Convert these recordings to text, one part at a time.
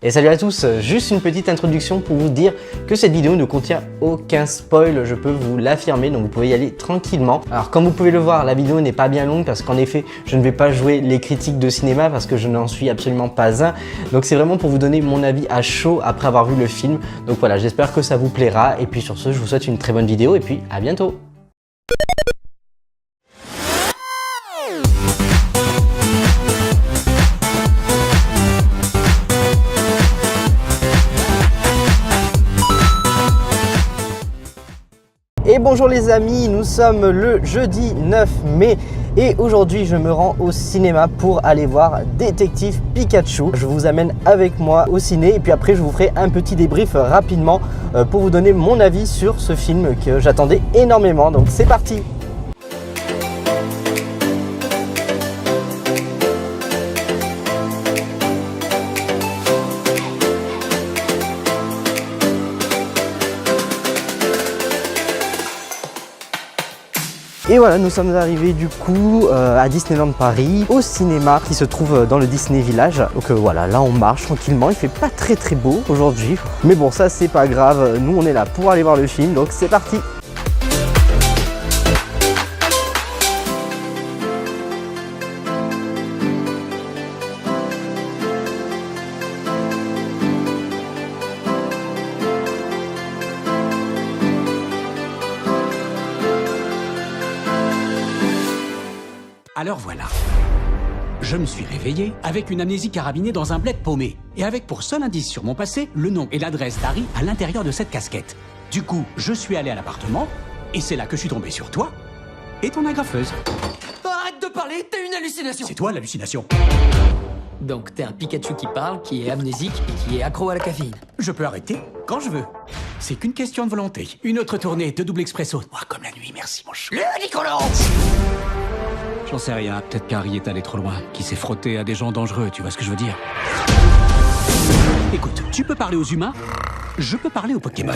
Et salut à tous, juste une petite introduction pour vous dire que cette vidéo ne contient aucun spoil, je peux vous l'affirmer, donc vous pouvez y aller tranquillement. Alors comme vous pouvez le voir, la vidéo n'est pas bien longue parce qu'en effet, je ne vais pas jouer les critiques de cinéma parce que je n'en suis absolument pas un. Donc c'est vraiment pour vous donner mon avis à chaud après avoir vu le film. Donc voilà, j'espère que ça vous plaira et puis sur ce, je vous souhaite une très bonne vidéo et puis à bientôt. Et bonjour les amis, nous sommes le jeudi 9 mai et aujourd'hui je me rends au cinéma pour aller voir Détective Pikachu. Je vous amène avec moi au ciné et puis après je vous ferai un petit débrief rapidement pour vous donner mon avis sur ce film que j'attendais énormément. Donc c'est parti! Et voilà, nous sommes arrivés du coup à Disneyland Paris, au cinéma qui se trouve dans le Disney Village. Donc voilà, là on marche tranquillement, il fait pas très beau aujourd'hui. Mais bon, ça c'est pas grave, nous on est là pour aller voir le film, donc c'est parti! Alors voilà, je me suis réveillé avec une amnésie carabinée dans un bled paumé et avec pour seul indice sur mon passé le nom et l'adresse d'Harry à l'intérieur de cette casquette. Du coup, je suis allé à l'appartement et c'est là que je suis tombé sur toi et ton agrafeuse. Oh, arrête de parler, t'as une hallucination. C'est toi l'hallucination. Donc t'es un Pikachu qui parle, qui est amnésique et qui est accro à la caféine. Je peux arrêter quand je veux. C'est qu'une question de volonté. Une autre tournée de double expresso. Moi comme la nuit, merci mon chou. Le Nicolas. J'en sais rien, peut-être qu'Harry est allé trop loin, qu'il s'est frotté à des gens dangereux, tu vois ce que je veux dire? Écoute, tu peux parler aux humains, je peux parler aux Pokémon.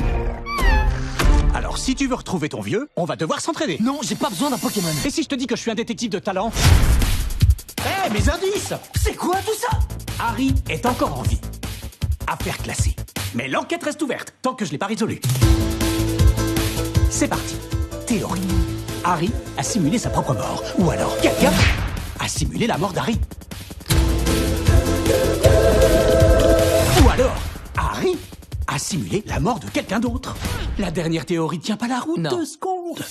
Alors si tu veux retrouver ton vieux, on va devoir s'entraîner. Non, j'ai pas besoin d'un Pokémon. Et si je te dis que je suis un détective de talent? Hé, mes indices! C'est quoi tout ça? Harry est encore en vie. Affaire classée. Mais l'enquête reste ouverte, tant que je l'ai pas résolue. C'est parti. Théorie. Harry a simulé sa propre mort. Ou alors, quelqu'un a simulé la mort d'Harry. Ou alors, Harry a simulé la mort de quelqu'un d'autre. La dernière théorie tient pas la route. Non. 2 secondes.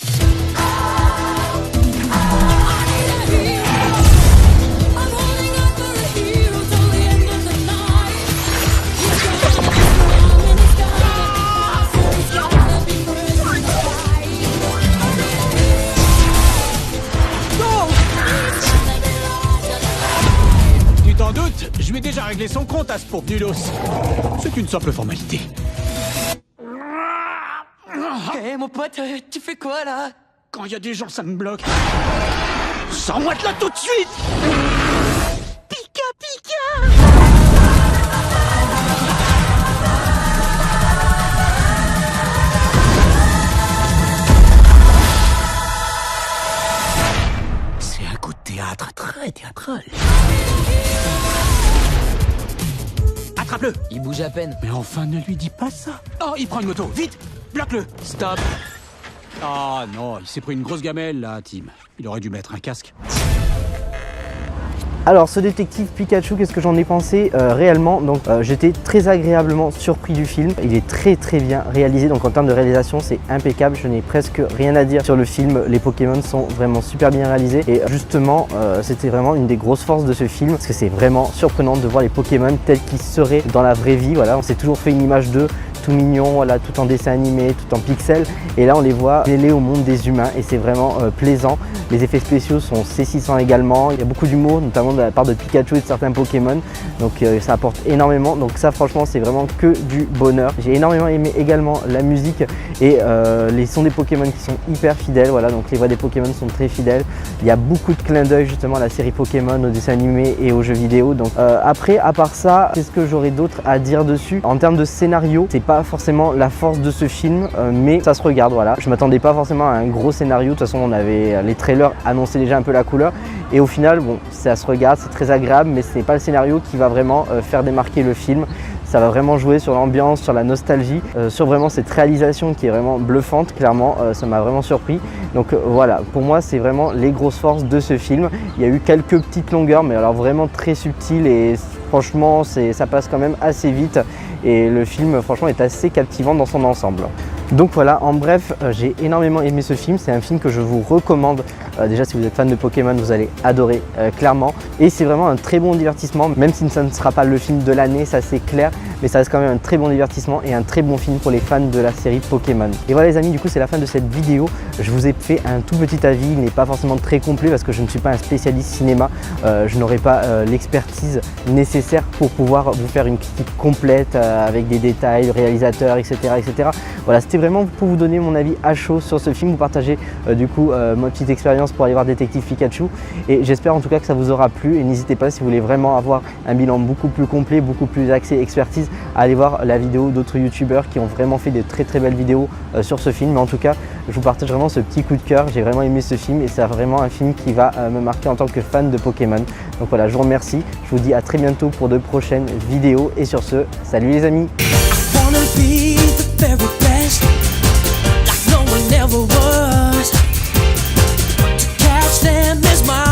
T'en doutes, je lui ai déjà réglé son compte à ce pauvre nulos. C'est une simple formalité. Hé mon pote, tu fais quoi là? Quand il y a des gens, ça me bloque. Sors-moi de là tout de suite! Pika pika! C'est un coup de théâtre très théâtral. Attrape-le! Il bouge à peine. Mais enfin, ne lui dis pas ça. Oh, il prend une moto, vite! Bloque-le! Stop. Ah non, il s'est pris une grosse gamelle là, Tim. Il aurait dû mettre un casque. Alors ce détective Pikachu, qu'est-ce que j'en ai pensé réellement? Donc j'étais très agréablement surpris du film. Il est très bien réalisé, donc en termes de réalisation c'est impeccable. Je n'ai presque rien à dire sur le film. Les Pokémon sont vraiment super bien réalisés et justement c'était vraiment une des grosses forces de ce film parce que c'est vraiment surprenant de voir les Pokémon tels qu'ils seraient dans la vraie vie. Voilà, on s'est toujours fait une image d'eux tout mignon, voilà, tout en dessin animé, tout en pixels, et là on les voit mêlés au monde des humains et c'est vraiment plaisant. Les effets spéciaux sont saisissants également, il y a beaucoup d'humour notamment de la part de Pikachu et de certains Pokémon, donc ça apporte énormément, donc ça franchement c'est vraiment que du bonheur. J'ai énormément aimé également la musique et les sons des Pokémon qui sont hyper fidèles, voilà, donc les voix des Pokémon sont très fidèles. Il y a beaucoup de clins d'œil justement à la série Pokémon, aux dessins animés et aux jeux vidéo. Donc après, à part ça, qu'est-ce que j'aurais d'autre à dire dessus? En termes de scénario, c'est pas forcément la force de ce film, mais ça se regarde, voilà. Je m'attendais pas forcément à un gros scénario, de toute façon on avait les trailers annonçaient déjà un peu la couleur et au final bon, ça se regarde, c'est très agréable, mais ce n'est pas le scénario qui va vraiment faire démarquer le film. Ça va vraiment jouer sur l'ambiance, sur la nostalgie, sur vraiment cette réalisation qui est vraiment bluffante, clairement, ça m'a vraiment surpris. Donc voilà, pour moi c'est vraiment les grosses forces de ce film. Il y a eu quelques petites longueurs, mais alors vraiment très subtiles et franchement ça passe quand même assez vite. Et le film franchement est assez captivant dans son ensemble. Donc voilà, en bref, j'ai énormément aimé ce film. C'est un film que je vous recommande. Déjà, si vous êtes fan de Pokémon, vous allez adorer, clairement. Et c'est vraiment un très bon divertissement, même si ça ne sera pas le film de l'année, ça c'est clair. Mais ça reste quand même un très bon divertissement et un très bon film pour les fans de la série Pokémon. Et voilà les amis, du coup c'est la fin de cette vidéo. Je vous ai fait un tout petit avis, il n'est pas forcément très complet parce que je ne suis pas un spécialiste cinéma. Je n'aurai pas l'expertise nécessaire pour pouvoir vous faire une critique complète avec des détails, le réalisateur, etc. etc. Voilà, c'était vraiment pour vous donner mon avis à chaud sur ce film, vous partager du coup ma petite expérience pour aller voir Détective Pikachu. Et j'espère en tout cas que ça vous aura plu. Et n'hésitez pas, si vous voulez vraiment avoir un bilan beaucoup plus complet, beaucoup plus axé expertise, à aller voir la vidéo d'autres youtubeurs qui ont vraiment fait de très très belles vidéos sur ce film. Mais en tout cas, je vous partage vraiment ce petit coup de cœur. J'ai vraiment aimé ce film et c'est vraiment un film qui va me marquer en tant que fan de Pokémon. Donc voilà, je vous remercie. Je vous dis à très bientôt pour de prochaines vidéos. Et sur ce, salut les amis. Never was to catch them is my